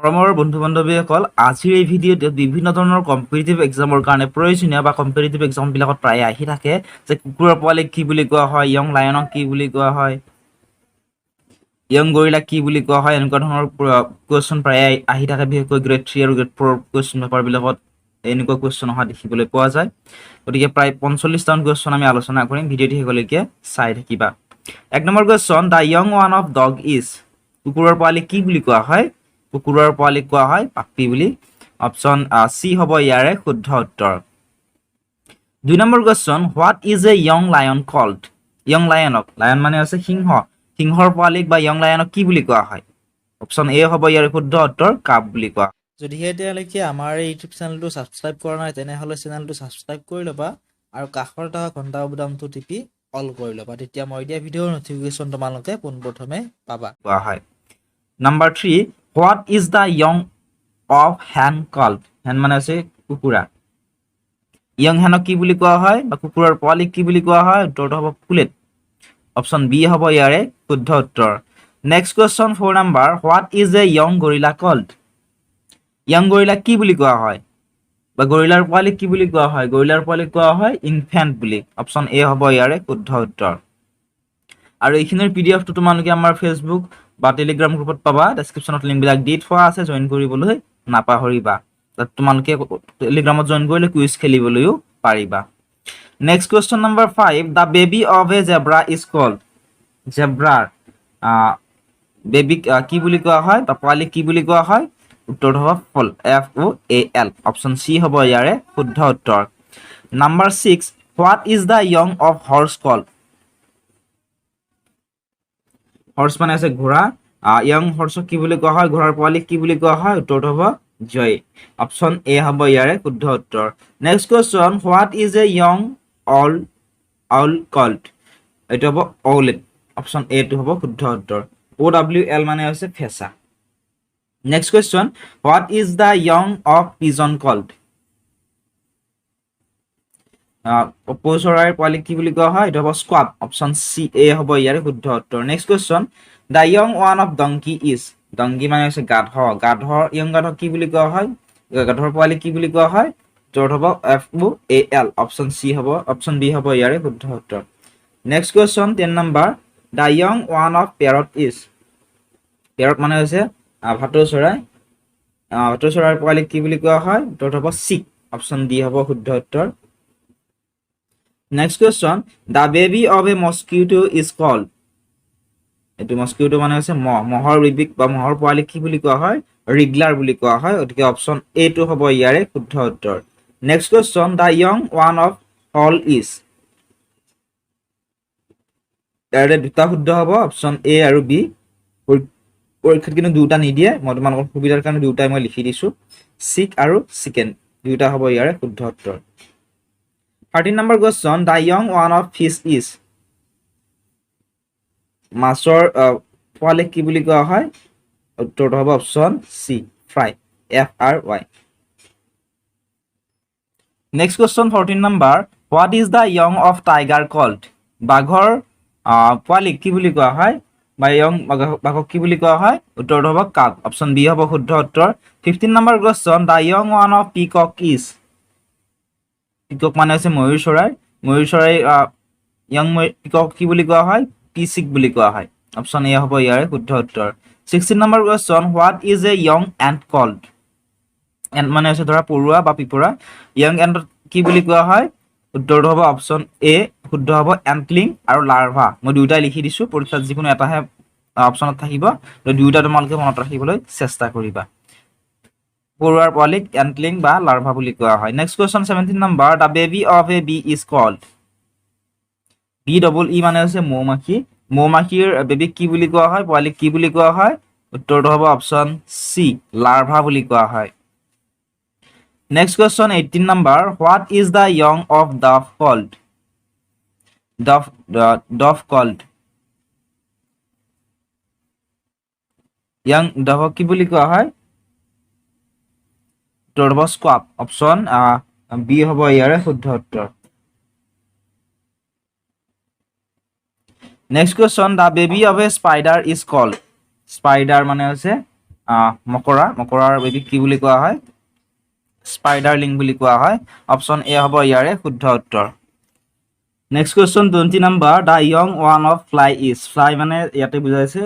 মৰমৰ বন্ধু বান্ধৱীসকল, আজিৰ এই ভিডিঅ'তে বিভিন্ন ধৰণৰ কম্পিটিটিভ এক্সামৰ কাৰণে প্ৰয়োজনীয় বা কম্পিটিটিভ এক্সামবিলাকত প্ৰায় আহি থাকে যে কুকুৰৰ পোৱালিক কি বুলি কোৱা হয়, য়ং লায়নক কি বুলি কোৱা হয়, য়ং গৰিলাক কি বুলি কোৱা হয়, এনেকুৱা ধৰণৰ কুৱেশ্যন প্ৰায় আহি থাকে। বিশেষকৈ গ্ৰেড 3 আৰু গ্ৰেড 4 কুৱেশ্যন পেপাৰবিলাকত এনেকুৱা কুৱেশ্যন অহা দেখিবলৈ পোৱা যায়। গতিকে প্ৰায় 45টামান কুৱেশ্যন আমি আলোচনা কৰিম, ভিডিঅ'টি শেষলৈকে চাই থাকিবা। 1 number question, the young one of dog is, কুকুৰৰ পোৱালি কি বুলি কোৱা হয়? কুকুৰৰ পোৱালিক কোৱা হয় পাপ্পি বুলি। অপশ্যন চি হ'ব ইয়াৰে শুদ্ধ উত্তৰ। 2 number question, what is a young lion called? Young লায়নক, লায়ন মানে হৈছে সিংহ, সিংহৰ পোৱালিক বা য়ং লায়নক কি বুলি কোৱা হয়? অপশ্যন এ হ'ব ইয়াৰ শুদ্ধ উত্তৰ, কাপ বুলি কোৱা। যদিহে এতিয়ালৈকে আমাৰ এই ইউটিউব চেনেলটো ছাবস্ক্ৰাইব কৰা নাই, তেনেহ'লে চেনেলটো ছাবস্ক্ৰাইব কৰি ল'বা আৰু কাষৰ থকা ঘণ্টা বুটামটো টিপি অল কৰি ল'বা, তেতিয়া মই দিয়া ভিডিঅ'ৰ নটিফিকেশ্যন তোমালোকে পোনপ্ৰথমে পাবা। কোৱা হয়। Number 3, what is the young of hen called? Hen মানে হৈছে কুকুৰা, য়ং হেনক কি বুলি কোৱা হয় বা কুকুৰৰ পোৱালিক কি বুলি কোৱা হয়? উত্তৰটো হ'ব পুলেট। অপশ্যন বি হ'ব ইয়াৰে শুদ্ধ উত্তৰ। Next question 4 number, what is a young gorilla called? Young গৰিলাক কি বুলি কোৱা হয় বা গৰিলাৰ পোৱালিক কি বুলি কোৱা হয়? গৰিলাৰ পোৱালিক কোৱা হয় ইনফেণ্ট বুলি। অপশ্যন এ হ'ব ইয়াৰে শুদ্ধ উত্তৰ। আৰু এইখিনিৰ পিডিএফটো তোমালোকে আমাৰ ফেচবুক বা টেলিগ্ৰাম গ্ৰুপত পাবা, ডেছক্ৰিপশ্যনত লিংকবিলাক দি থোৱা আছে, জইন কৰিবলৈ নাপাহৰিবা। তাত তোমালোকে টেলিগ্ৰামত জইন কৰিলে কুইজ খেলিবলৈও পাৰিবা। Next question number 5, the baby of a zebra is called? জেব্ৰাৰ বেবীক কি বুলি কোৱা হয় বা পোৱালিক কি বুলি কোৱা হয়? উত্তৰটো হ'ব ফল, FOAL। অপশ্যন চি হ'ব ইয়াৰে শুদ্ধ উত্তৰ। Number 6, what is the young of horse called? Horse মানে আছে ঘোঁৰা, য়ং হৰ্চক কি বুলি কোৱা হয়? ঘোঁৰাৰ পোৱালিক কি বুলি কোৱা হয়? উত্তৰটো হ'ব জয়। অপশ্যন এ হ'ব ইয়াৰে শুদ্ধ উত্তৰ। Next question, what is a young owl called? এইটো হ'ব অউলেট। অপশ্যন এটো হ'ব শুদ্ধ উত্তৰ। OWL মানে হৈছে ফেঁচা। Next question, what is the young of pigeon called? কপৌ চৰাইৰ পোৱালিক কি বুলি কোৱা হয়? এইটো হ'ব স্কোৱাব। অপশ্যন চি এ হ'ব ইয়াৰে শুদ্ধ উত্তৰ। Next question, the young one of donkey is? Donkey মানে হৈছে গাধ, য়ং গাধক কি বুলি কোৱা হয়? গাধৰ পোৱালিক কি বুলি কোৱা হয়? উত্তৰটো হ'ব FOAL। অপশ্যন চি হ'ব, অপশ্যন বি হ'ব ইয়াৰে শুদ্ধ উত্তৰ। Next question 10 number, the young one of parrot is? Parrot মানে হৈছে ভাটৌ চৰাই, ভাটৌ চৰাইৰ পোৱালিক কি বুলি কোৱা হয়? উত্তৰটো হ'ব চিক। অপশ্যন ডি হ'ব শুদ্ধ উত্তৰ। Next question, the baby of a mosquito is called? এইটো মস্কিটো মানে হৈছে মহ, মহৰ বেবীক বা মহৰ পোৱালিক কি বুলি কোৱা হয়? ৰিগলাৰ বুলি কোৱা হয়। গতিকে অপশ্যন এটো হ'ব ইয়াৰে শুদ্ধ উত্তৰ। Next question, the young one of hall is? ইয়াৰে দুটা শুদ্ধ হ'ব, অপশ্যন এ আৰু বি। পৰীক্ষাত কিন্তু দুটা নিদিয়ে, মই তোমালোকৰ সুবিধাৰ কাৰণে দুটাই মই লিখি দিছো, চিক আৰু চিকেন, দুটা হ'ব ইয়াৰে শুদ্ধ উত্তৰ। 13 number question, the young one of fish is? মাছৰ পোৱালিক কি বুলি কোৱা হয়? উত্তৰটো হ'ব option C, fry, FRY। Next question 14 number, what is the young of tiger called? বাঘৰ পোৱালিক কি বুলি কোৱা হয় বা য়ং বাঘক কি বুলি কোৱা হয়? উত্তৰটো হ'ব কাব। অপশ্যন বি হ'ব শুদ্ধ উত্তৰ। 15 number question, the young one of peacock is? Peacock মানে হৈছে ময়ূৰ চৰাই, ময়ূৰ চৰাই য়ং পিকক কি বুলি কোৱা হয়? পিচিক বুলি কোৱা হয়। অপশ্যন এ হ'ব ইয়াৰে শুদ্ধ উত্তৰ। 16 number question, what is a young ant called? Ant মানে হৈছে ধৰা পৰুৱা বা পিপৰা, য়ং এণ্টক কি বুলি কোৱা হয়? উত্তৰটো হ'ব অপশ্যন এ শুদ্ধ হ'ব, এণ্টলিং আৰু লাৰ্ভা। মই দুয়োটাই লিখি দিছো, পৰীক্ষাত যিকোনো এটাহে অপশ্যনত থাকিব, দুয়োটা তোমালোকে মনত ৰাখিবলৈ চেষ্টা কৰিবা। পৰুৱাৰ পোৱালিক এণ্টলিং বা লাৰ্ভা বুলি কোৱা হয়। Next question 17 number, the baby of a bee is called? BEE মানে হৈছে মৌমাখি, মৌমাখিৰ বেবীক কি বুলি কোৱা হয়? পোৱালিক কি বুলি কোৱা হয়? উত্তৰটো হ'ব অপশ্যন চি, লাৰ্ভা বুলি কোৱা হয়। Next question 18 number, what is the young of dove called? Dove called, young ডভক কি বুলি কোৱা হয়? উত্তৰটো হ'ব স্কোৱাব। অপশ্যন বি হ'ব ইয়াৰে শুদ্ধ উত্তৰ। Next question, the baby of a spider is called? Spider মানে হৈছে মকৰাৰ বেবীক কি বুলি কোৱা হয় স্পাইডাৰলিং বুলি কোৱা হয় অপচন এ হ'ব ইয়াৰে শুদ্ধ উত্তৰ next question 20 number the young one of fly is fly মানে ইয়াতে বুজাইছে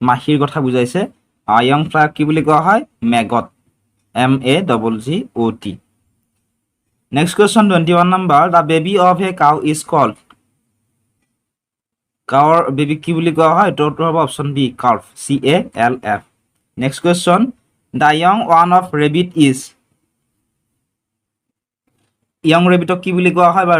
মাখিৰ কথা বুজাইছে ইয়ং ফ্লাই কি বুলি কোৱা হয় maggot MAGGOT next question 21 number the baby of a cow is called কাউৰ বেবী কি বুলি কোৱা হয় উত্তৰটো হ'ব option B calf CALF next question the young one of rabbit is young ৰেবিটক কি বুলি কোৱা হয় বা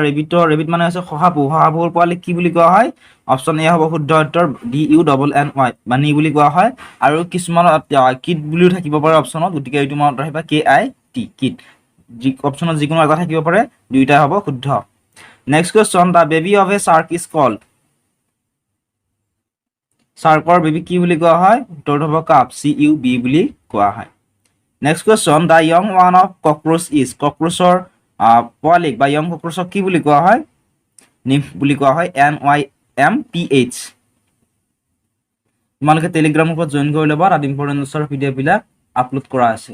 ৰেবিট মানে হৈছে শহাপহুৰ পোৱালিক কি বুলি কোৱা হয় অপচন এ হ'ব শুদ্ধ উত্তৰ DUNNY বানি বুলি কোৱা হয় আৰু কিছুমান কিট বুলিও থাকিব পাৰে অপচনত গতিকে এইটো মনত ৰাখিবা KIT কিট অপচনত যিকোনো এটা থাকিব পাৰে দুইটা হ'ব শুদ্ধ next question the baby of a shark is called শাৰ্কৰ বেবী কি বুলি কোৱা হয় উত্তৰটো হ'ব কাপ CUB বুলি কোৱা হয় next question the young one of cockroach is ককৰোচৰ পোৱালিক বা ইয়ং ককৰোচক কি বুলি কোৱা হয় নিম্ফ বুলি কোৱা হয় NYMPH তোমালোকে টেলিগ্ৰাম গ্ৰুপত জইন কৰি ল'বা তাত ইম্পৰ্টেণ্ট নোটছৰ PDF বিলাক আপলোড কৰা আছে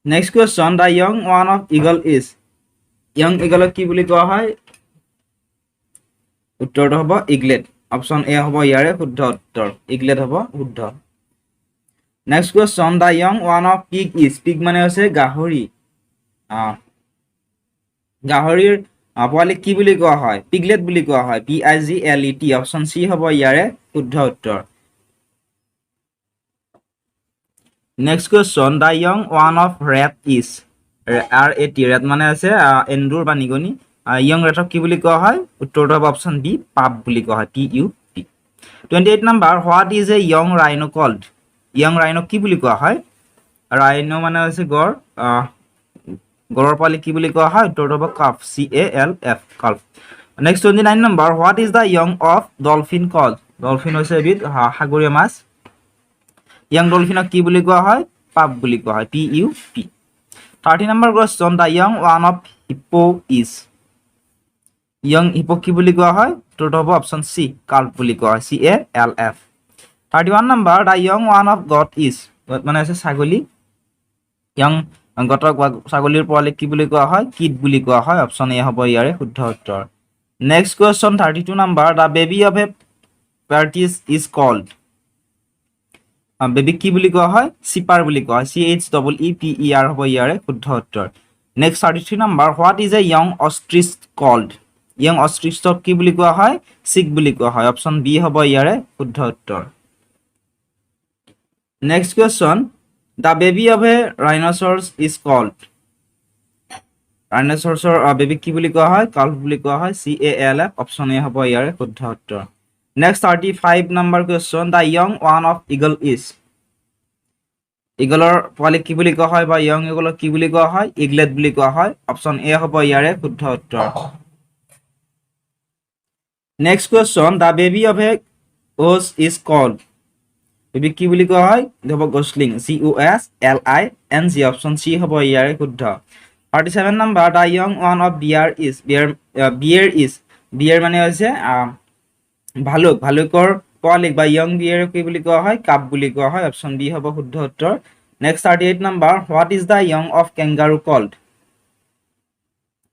next question the young one of eagle is young ইগলক কি বুলি কোৱা হয় উত্তৰটো হ'ব ইগলেট অপচন এ হ'ব ইয়াৰে শুদ্ধ উত্তৰ ইগলেট হ'ব শুদ্ধ next question the young one of pig is pig মানে হৈছে গাহৰি গাহৰিৰ পোৱালিক কি বুলি কোৱা হয় পিগলেট বুলি কোৱা হয় PIGLET অপচন চি হ'ব ইয়াৰে শুদ্ধ উত্তৰ next question the young one of rat is RAT rat মানে আছে এন্দুৰ বা নিগনি ইয়ং ৰেটক কি বুলি কোৱা হয় উত্তৰটো হ'ব অপচন বি পাপ বুলি কোৱা হয় TUP 28 number what is a young rhino called young ৰাইনক কি বুলি কোৱা হয় ৰাইনো মানে হৈছে গড় গড়ৰ পোৱালি কি বুলি কোৱা হয় উত্তৰটো হ'ব calf CALF calf next 29 number what is the young of dolphin called dolphin হৈছে এবিধ সাগৰীয় মাছ ইয়ং ডলফিনক কি বুলি কোৱা হয় পাপ বুলি কোৱা হয় PUP 30 number question the young one of hippo is young hippo কি বুলি কোৱা হয় উত্তৰটো হ'ব অপচন চি কাল্ফ বুলি কোৱা হয় CALF 31 number the young one of goat is goat মানে হৈছে ছাগলী ইয়ং গটক ছাগলীৰ পোৱালিক কি বুলি কোৱা হয় কিট বুলি কোৱা হয় অপচন এ হ'ব ইয়াৰে শুদ্ধ উত্তৰ next question 32 number the baby of a partridge is called বেবীক কি বুলি কোৱা হয় চিপাৰ বুলি কোৱা হয় CHEEPER হ'ব ইয়াৰে শুদ্ধ উত্তৰ next 33 number what is a young ostrich called young অষ্ট্ৰিচক কি বুলি কোৱা হয় চিক বুলি কোৱা হয় অপচন বি হ'ব ইয়াৰে শুদ্ধ উত্তৰ next question the baby of a rhinoceros is called ৰাইনচৰছৰ বেবীক কি বুলি কোৱা হয় কাল্ফ বুলি কোৱা হয় CALF অপচন এ হ'ব ইয়াৰে শুদ্ধ উত্তৰ next 35 number question the young one of eagle is ইগলৰ পোৱালিক কি বুলি কোৱা হয় বা ইয়ং ইগলক কি বুলি কোৱা হয় ইগলেট বুলি কোৱা হয় অপচন এ হ'ব ইয়াৰে শুদ্ধ উত্তৰ next question the baby of a ox is called বেবীক কি বুলি কোৱা হয় হ'ব গছলিং COSLING অপচন চি হ'ব ইয়াৰে শুদ্ধ 37 number the young one of bear is bear মানে হৈছে ভালুকৰ পোৱালিক বা ইয়ং বিয়াৰ কি বুলি কোৱা হয় কাপ বুলি কোৱা হয় অপচন বি হ'ব শুদ্ধ উত্তৰ next 38 number what is the young of kangaroo called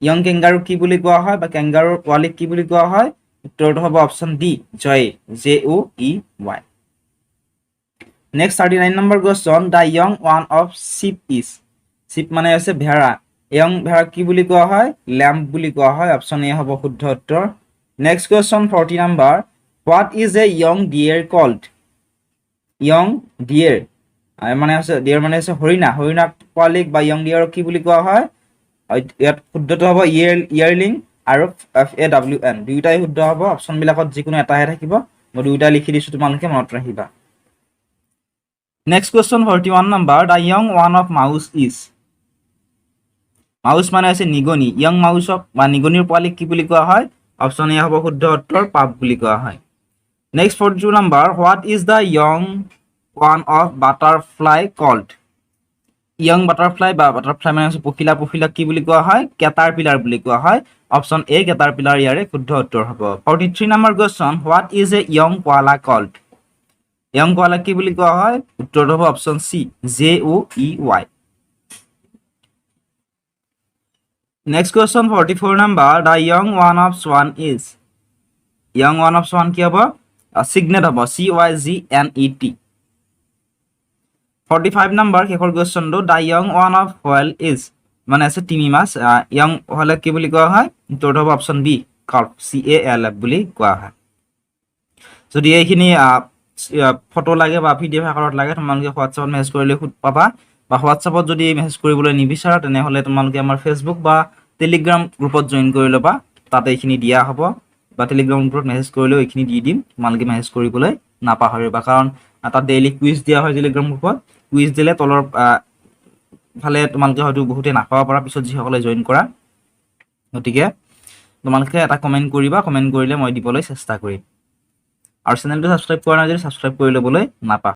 young kangaroo কি বুলি কোৱা হয় বা কেংগাৰুৰ পোৱালিক কি বুলি কোৱা হয় উত্তৰটো হ'ব option D JOEY next 39 number question the young one of sheep is sheep মানে হৈছে ভেড়া ইয়ং ভেড়াক কি বুলি কোৱা হয় ল্যাম্প বুলি কোৱা হয় অপচন এ হ'ব শুদ্ধ উত্তৰ next question 40 number what is a young deer called young deer মানে হৈছে হৰিণাক পোৱালিক বা ইয়ং ডিয়েৰক কি বুলি কোৱা হয় ইয়াত শুদ্ধটো হ'ব ইয়াৰলিং আৰু FAWN দুয়োটাই শুদ্ধ হ'ব অপচন বিলাকত যিকোনো এটাহে থাকিব মই দুয়োটা লিখি দিছো তোমালোকে মনত ৰাখিবা next question 41 number the young one of mouse is mouse মানে হৈছে নিগনি ইয়ং মাউচক বা নিগনিৰ পোৱালিক কি বুলি কোৱা হয় অপচন এ হ'ব শুদ্ধ উত্তৰ পাপ বুলি কোৱা হয় next 42 number what is the young one of butterfly called young butterfly মানে হৈছে পখিলা কি বুলি কোৱা হয় কেটাৰপিলাৰ বুলি কোৱা হয় অপচন এ কেটাৰপিলাৰ ইয়াৰে শুদ্ধ উত্তৰ হ'ব 43 number question what is a young koala called young কোৱালাক কি বুলি কোৱা হয়? উত্তৰটো হ'ব option C, JOEY। Next question 44 number, the young one of swan is. Young one of swan কি হ'ব? চিগনেট হ'ব, CYGNET। 45 নাম্বাৰ শেষৰ কুৱেশ্যনটো, the young one of whale is, মানে আছে তিমি মাছ, য়ং হ'লে কি বুলি কোৱা হয়? উত্তৰটো হ'ব অপশ্যন বি, কাৰ্প, CALF বুলি কোৱা হয়। যদি এইখিনি ফটো লাগে বা PDF আকাৰত লাগে, তোমালোকে হোৱাটছএপত মেছেজ কৰিলে পাবা, বা হোৱাটছএপত যদি মেছেজ কৰিবলৈ নিবিচাৰা তেনেহ'লে তোমালোকে আমাৰ ফেচবুক বা টেলিগ্ৰাম গ্ৰুপত জইন কৰি ল'বা, তাতে এইখিনি দিয়া হ'ব, বা টেলিগ্ৰাম গ্ৰুপত মেছেজ কৰিলেও এইখিনি দি দিম, তোমালোকে মেছেজ কৰিবলৈ নাপাহৰিবা, কাৰণ তাত ডেইলি কুইজ দিয়া হয় টেলিগ্ৰাম গ্ৰুপত। কুইজ দিলে তলৰ ফালে তোমালোকে হয়তো বহুতে নাপাব পাৰা পিছত যিসকলে জইন কৰা, গতিকে তোমালোকে এটা কমেণ্ট কৰিবা, কমেণ্ট কৰিলে মই দিবলৈ চেষ্টা কৰিম। আৰু চেনেলটো ছাবস্ক্ৰাইব কৰা নাই যদি ছাবস্ক্ৰাইব কৰি ল'বলৈ নাপাহৰিবা।